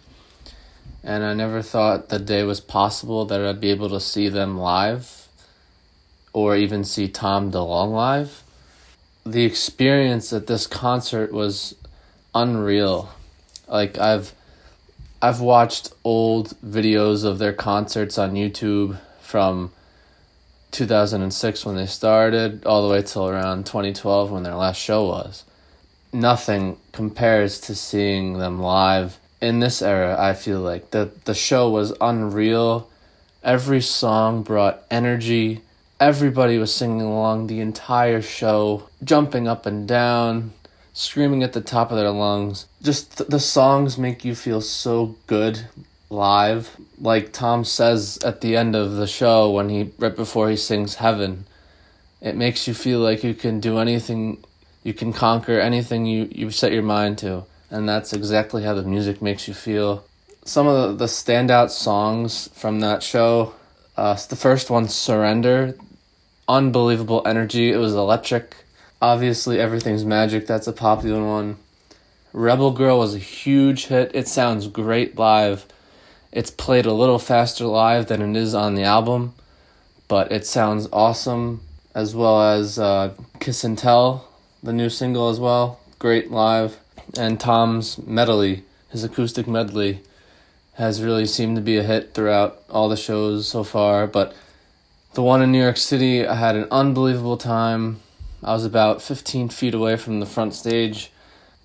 and I never thought the day was possible that I'd be able to see them live or even see Tom DeLonge live. The experience at this concert was unreal. Like, I've watched old videos of their concerts on YouTube from 2006 when they started all the way till around 2012 when their last show was. Nothing compares to seeing them live in this era. I feel like the show was unreal. Every song brought energy. Everybody was singing along the entire show, jumping up and down, screaming at the top of their lungs. Just the songs make you feel so good live. Like Tom says at the end of the show, right before he sings Heaven, it makes you feel like you can do anything, you can conquer anything you set your mind to. And that's exactly how the music makes you feel. Some of the standout songs from that show, the first one, Surrender, unbelievable energy. It was electric. Obviously, Everything's Magic, that's a popular one. Rebel Girl was a huge hit. It sounds great live. It's played a little faster live than it is on the album, but it sounds awesome, as well as Kiss and Tell, the new single as well. Great live. And Tom's medley, his acoustic medley, has really seemed to be a hit throughout all the shows so far, but the one in New York City, I had an unbelievable time. I was about 15 feet away from the front stage.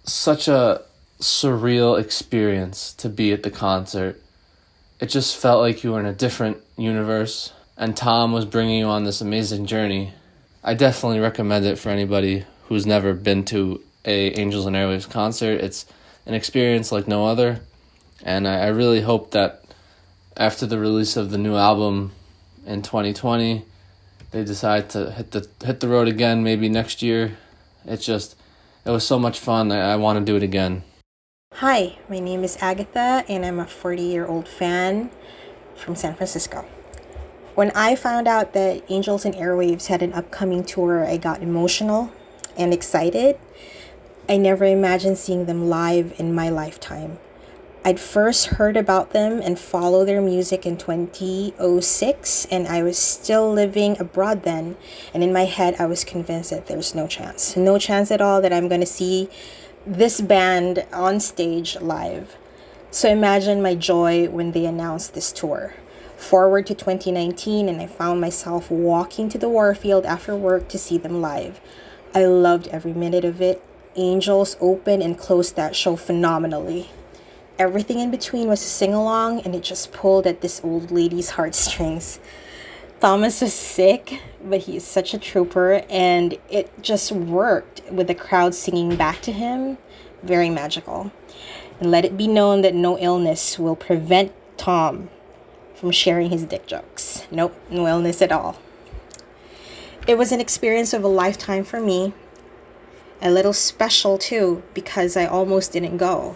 Such a surreal experience to be at the concert. It just felt like you were in a different universe, and Tom was bringing you on this amazing journey. I definitely recommend it for anybody who's never been to a Angels and Airwaves concert. It's an experience like no other, and I really hope that after the release of the new album in 2020, they decide to hit the road again maybe next year. It was so much fun. I want to do it again. Hi, my name is Agatha, and I'm a 40-year-old fan from San Francisco. When I found out that Angels and Airwaves had an upcoming tour, I got emotional and excited. I never imagined seeing them live in my lifetime. I'd first heard about them and followed their music in 2006, and I was still living abroad then. And in my head, I was convinced that there's no chance at all that I'm going to see this band on stage live. So imagine my joy when they announced this tour. Forward to 2019, and I found myself walking to the Warfield after work to see them live. I loved every minute of it. Angels opened and closed that show phenomenally. Everything in between was a sing-along, and it just pulled at this old lady's heartstrings. Thomas was sick, but he is such a trooper, and it just worked with the crowd singing back to him. Very magical. And let it be known that no illness will prevent Tom from sharing his dick jokes. Nope, no illness at all. It was an experience of a lifetime for me. A little special too, because I almost didn't go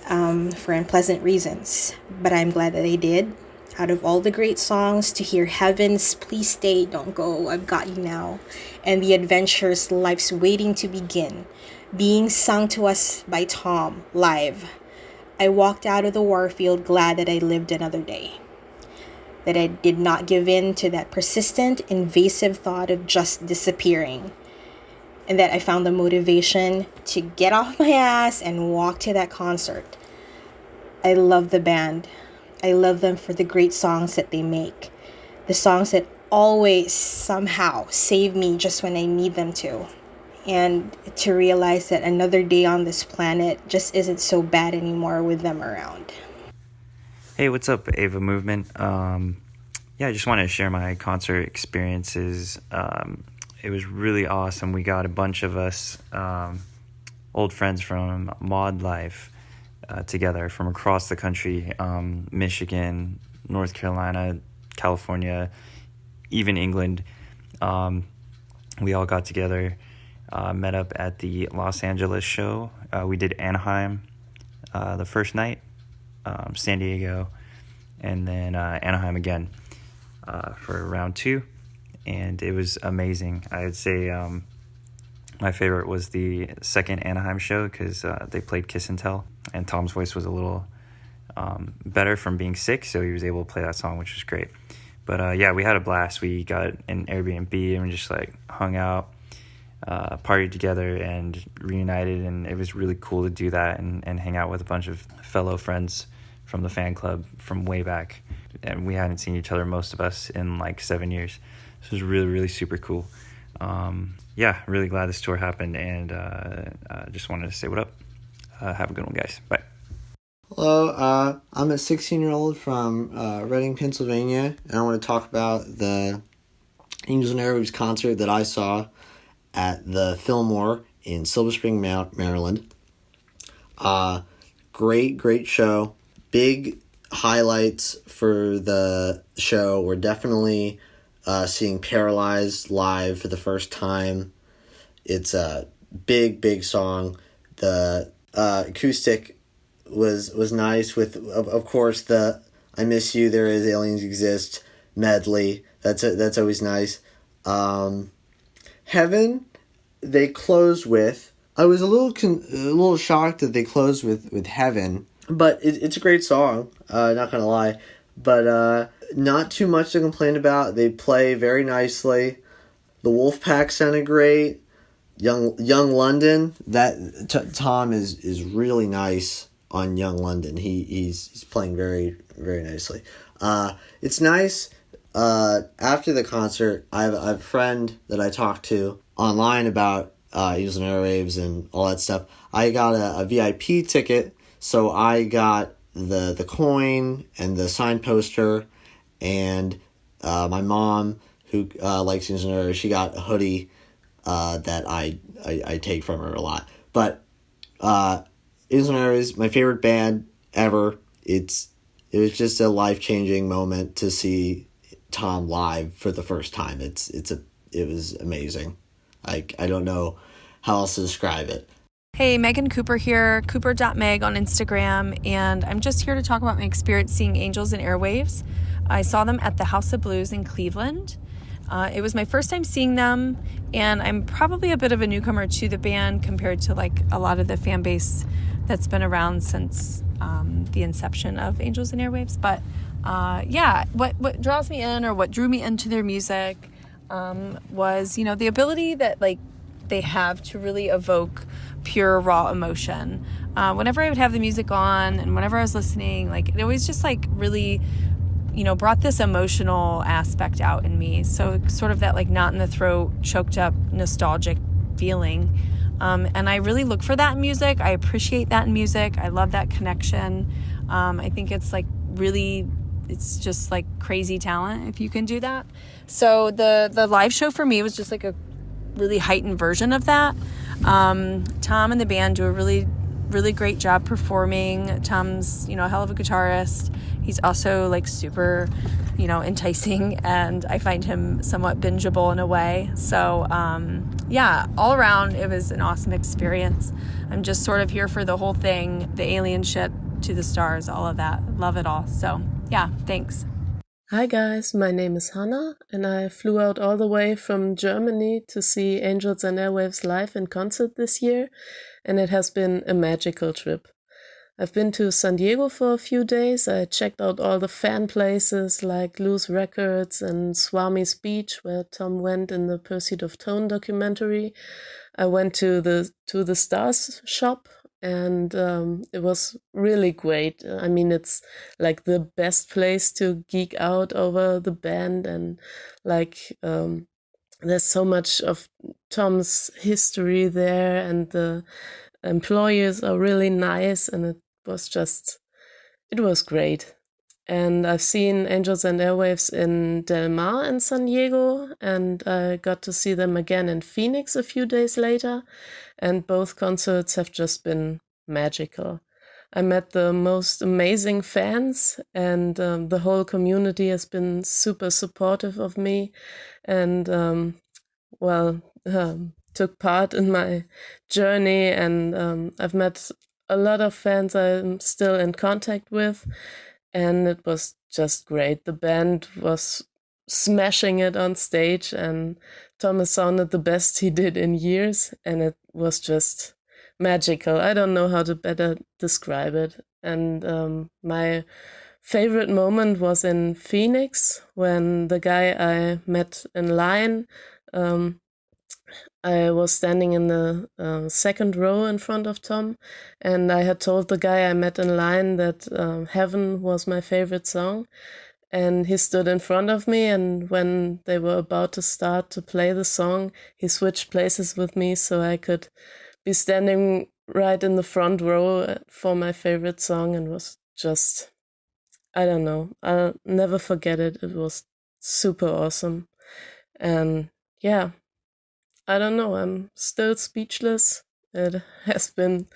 for unpleasant reasons, but I'm glad that I did. Out of all the great songs, to hear Heaven's Please Stay, Don't Go, I've Got You Now, and The Adventures, Life's Waiting to Begin, being sung to us by Tom live, I walked out of the warfield glad that I lived another day, that I did not give in to that persistent, invasive thought of just disappearing, and that I found the motivation to get off my ass and walk to that concert. I love the band. I love them for the great songs that they make. The songs that always somehow save me just when I need them to. And to realize that another day on this planet just isn't so bad anymore with them around. Hey, what's up, AVA Movement? I just wanted to share my concert experiences. It was really awesome. We got a bunch of us old friends from Mod Life together from across the country, Michigan, North Carolina, California, even England. We all got together, met up at the Los Angeles show. We did Anaheim the first night, San Diego, and then Anaheim again for round 2. And it was amazing. I would say my favorite was the second Anaheim show because they played Kiss and Tell, and Tom's voice was a little better from being sick, so he was able to play that song, which was great. But we had a blast. We got an Airbnb and we just hung out, partied together and reunited, and it was really cool to do that and hang out with a bunch of fellow friends from the fan club from way back. And we hadn't seen each other, most of us, in 7 years. So it was really, really super cool. Really glad this tour happened, and just wanted to say what up. Have a good one, guys. Bye. Hello, I'm a 16-year-old from Reading, Pennsylvania, and I want to talk about the Angels and Airwaves concert that I saw at the Fillmore in Silver Spring, Maryland. Great show. Big highlights for the show were definitely seeing Paralyzed live for the first time. It's a big song. The acoustic was nice with, of course, the I Miss You, There Is, Aliens Exist medley. That's always nice. Heaven, they closed with. I was a little shocked that they closed with Heaven, but it's a great song. Not gonna lie, but not too much to complain about. They play very nicely. The Wolfpack sounded great. Young London, that Tom is really nice on Young London. He's playing very, very nicely. It's nice. After the concert, I have a friend that I talked to online about Angels and Airwaves and all that stuff. I got a VIP ticket, so I got the coin and the signed poster, and my mom, who likes Angels and Airwaves, she got a hoodie that I take from her a lot. But Angels and Airwaves, my favorite band ever. It was just a life-changing moment to see Tom live for the first time. It was amazing. I don't know how else to describe it. Hey, Megan Cooper here, cooper.meg on Instagram, and I'm just here to talk about my experience seeing Angels and Airwaves. I saw them at the House of Blues in Cleveland. It was my first time seeing them, and I'm probably a bit of a newcomer to the band compared to a lot of the fan base that's been around since the inception of Angels and Airwaves. But what draws me in, or what drew me into their music was, the ability that they have to really evoke pure raw emotion. Whenever I would have the music on and whenever I was listening, it always just really brought this emotional aspect out in me. So sort of that knot in the throat, choked up, nostalgic feeling. And I really look for that in music. I appreciate that in music. I love that connection. I think it's it's just crazy talent if you can do that. So the live show for me was just a really heightened version of that. Tom and the band do a really really great job performing. Tom's, a hell of a guitarist. He's also like super, enticing, and I find him somewhat bingeable in a way. So, all around, it was an awesome experience. I'm just sort of here for the whole thing, the alien shit to the stars, all of that. Love it all. So, yeah, thanks. Hi guys, my name is Hannah, and I flew out all the way from Germany to see Angels and Airwaves live in concert this year, and it has been a magical trip. I've been to San Diego for a few days. I checked out all the fan places like Loose Records and Swami's Beach, where Tom went in the Pursuit of Tone documentary. I went to the Stars shop, and it was really great. I mean, it's like the best place to geek out over the band, and like there's so much of Tom's history there, and the employees are really nice, and it was great. And I've seen Angels and Airwaves in Del Mar in San Diego, and I got to see them again in Phoenix a few days later, and both concerts have just been magical. I met the most amazing fans, and the whole community has been super supportive of me, and took part in my journey, and I've met a lot of fans I'm still in contact with, and it was just great. The band was smashing it on stage, and Thomas sounded the best he did in years, and it was just magical. I don't know how to better describe it. And my favorite moment was in Phoenix when the guy I met in line, I was standing in the second row in front of Tom, and I had told the guy I met in line that Heaven was my favorite song. And he stood in front of me, and when they were about to start to play the song, he switched places with me so I could be standing right in the front row for my favorite song, and was just, I don't know, I'll never forget it. It was super awesome. And yeah, I don't know, I'm still speechless. It has been,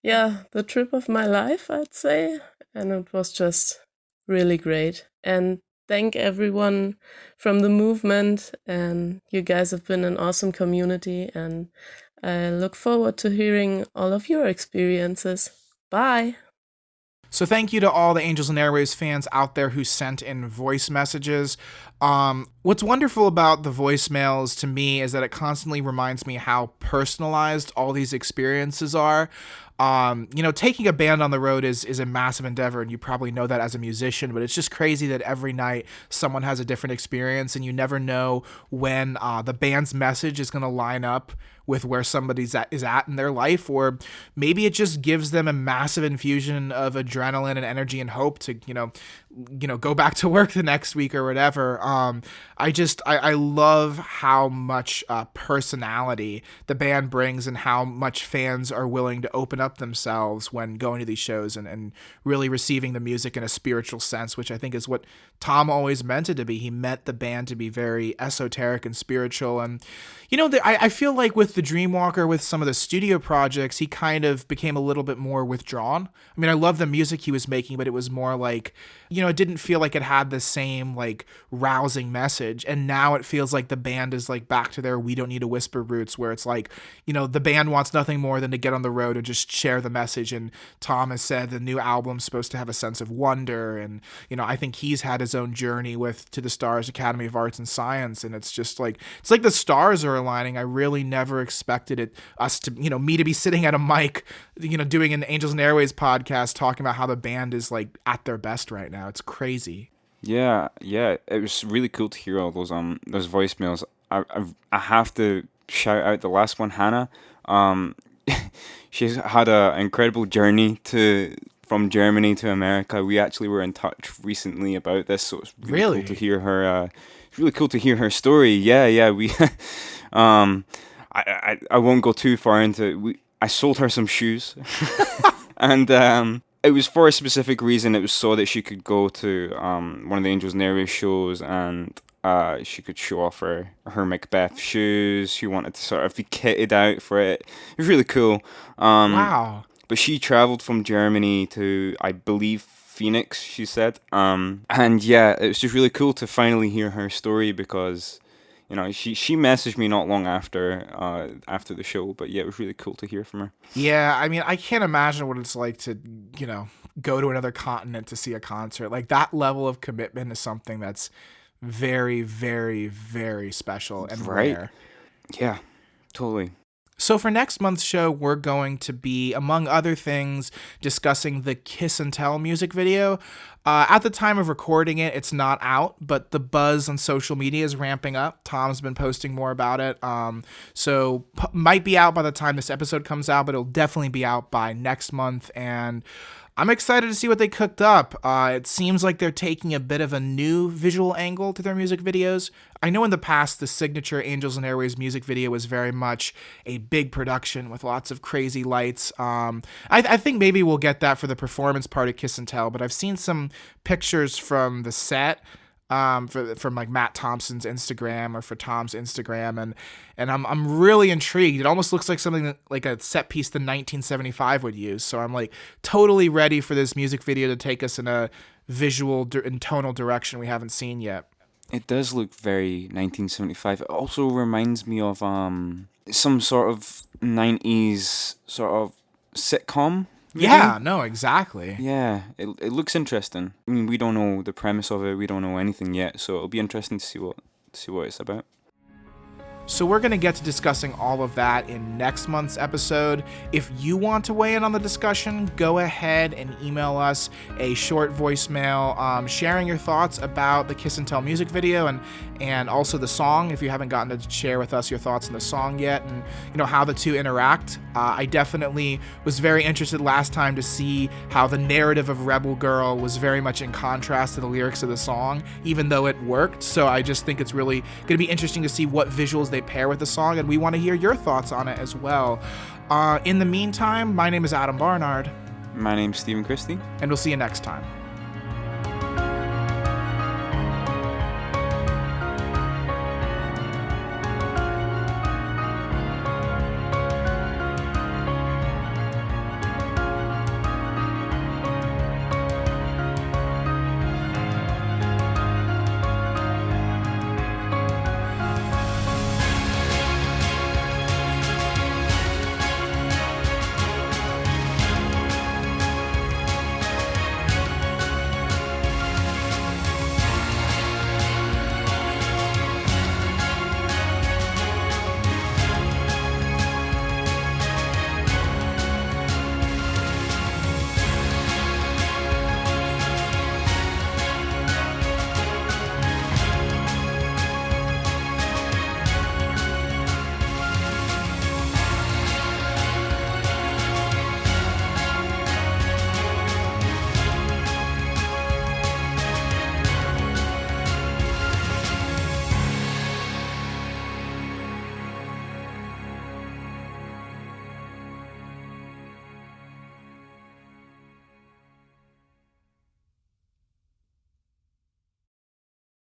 the trip of my life, I'd say. And it was just really great. And thank everyone from the movement. And you guys have been an awesome community. And I look forward to hearing all of your experiences. Bye. So thank you to all the Angels and Airwaves fans out there who sent in voice messages. What's wonderful about the voicemails to me is that it constantly reminds me how personalized all these experiences are. Taking a band on the road is a massive endeavor, and you probably know that as a musician, but it's just crazy that every night someone has a different experience, and you never know when the band's message is going to line up with where somebody's is at in their life, or maybe it just gives them a massive infusion of adrenaline and energy and hope to, go back to work the next week or whatever. I love how much personality the band brings, and how much fans are willing to open up themselves when going to these shows, and really receiving the music in a spiritual sense, which I think is what Tom always meant it to be. He meant the band to be very esoteric and spiritual. And, I feel like with the Dreamwalker, with some of the studio projects, he kind of became a little bit more withdrawn. I mean, I love the music he was making, but it was more like, it didn't feel like it had the same like rousing message. And now it feels like the band is like back to their We Don't Need to Whisper roots, where it's like, the band wants nothing more than to get on the road and just share the message. And Tom has said the new album's supposed to have a sense of wonder. And, I think he's had his own journey with To the Stars Academy of Arts and Science. And it's just like, it's like the stars are aligning. I really never expected us to, me to be sitting at a mic, doing an Angels and Airwaves podcast, talking about how the band is like at their best right now. It's crazy. Yeah, it was really cool to hear all those voicemails. I have to shout out the last one, Hannah. She's had an incredible journey from Germany to America. We actually were in touch recently about this, so it's really cool to hear her. It's really cool to hear her story. Yeah. We, I won't go too far into it. I sold her some shoes, and it was for a specific reason. It was so that she could go to one of the Angels and Airwaves shows, and she could show off her Macbeth shoes. She wanted to sort of be kitted out for it. It was really cool. Wow. But she traveled from Germany to, I believe, Phoenix, she said. And yeah, it was just really cool to finally hear her story because, you know, she messaged me not long after the show. But yeah, it was really cool to hear from her. Yeah, I mean, I can't imagine what it's like to, you know, go to another continent to see a concert. Like, that level of commitment is something that's very, very, very special and rare. Yeah, totally. So for next month's show, we're going to be, among other things, discussing the Kiss and Tell music video. At the time of recording it, it's not out, but the buzz on social media is ramping up. Tom's been posting more about it. So might be out by the time this episode comes out, but it'll definitely be out by next month. And I'm excited to see what they cooked up. It seems like they're taking a bit of a new visual angle to their music videos. I know in the past, the signature Angels and Airwaves music video was very much a big production with lots of crazy lights. I think maybe we'll get that for the performance part of Kiss and Tell, but I've seen some pictures from the set from like Matt Thompson's Instagram or for Tom's Instagram, and I'm really intrigued. It almost looks like something that, like a set piece the 1975 would use. So I'm like totally ready for this music video to take us in a visual and tonal direction we haven't seen yet. It does look very 1975. It also reminds me of some sort of 90s sort of sitcom. Maybe? Yeah, no, exactly. Yeah, it looks interesting. I mean, we don't know the premise of it. We don't know anything yet, so it'll be interesting to see what it's about. So we're going to get to discussing all of that in next month's episode. If you want to weigh in on the discussion, go ahead and email us a short voicemail sharing your thoughts about the Kiss and Tell music video and also the song, if you haven't gotten to share with us your thoughts on the song yet and, you know, how the two interact. I definitely was very interested last time to see how the narrative of Rebel Girl was very much in contrast to the lyrics of the song, even though it worked. So I just think it's really going to be interesting to see what visuals they pair with the song, and we want to hear your thoughts on it as well. In the meantime, my name is Adam Barnard. My name's Stephen Christie. And we'll see you next time.